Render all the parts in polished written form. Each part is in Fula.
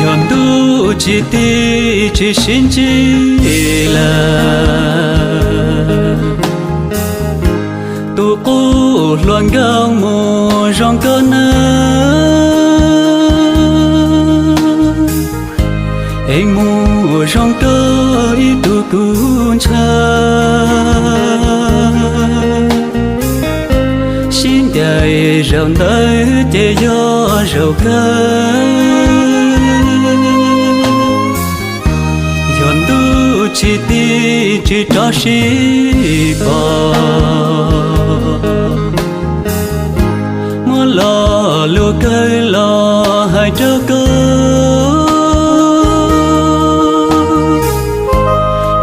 nhọn tu chỉ ti chỉ xin chỉ là tu cố loan gạo mùa rong cơn anh mùa rong cơ ít tu cuốn cha xin đời rộng tới để gió rầu cơn nhọn tu chỉ ti chỉ cho sĩ bò mua lò lúa cây lò hai trâu cơ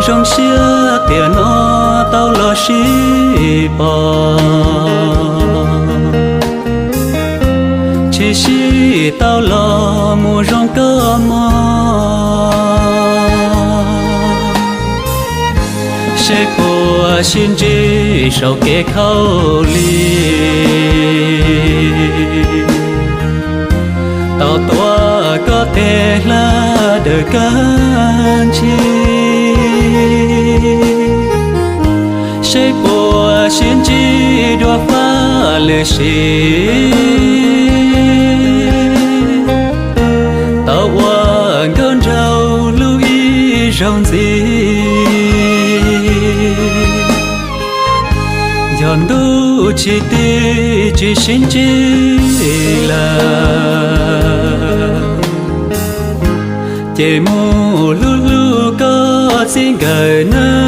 rong xia tiền nó tao lo sĩ bò chỉ sĩ tao lo mua rong cơ mò sẽ của xin chỉ sau kế khâu li tao tua có thể là đời can chi sẽ của xin chỉ đua phá lệ sĩ tao qua cơn trâu lưu ý rong gì nhọn tu chỉ ti chỉ xin chỉ là chỉ mu lu lu có xin gửi nơi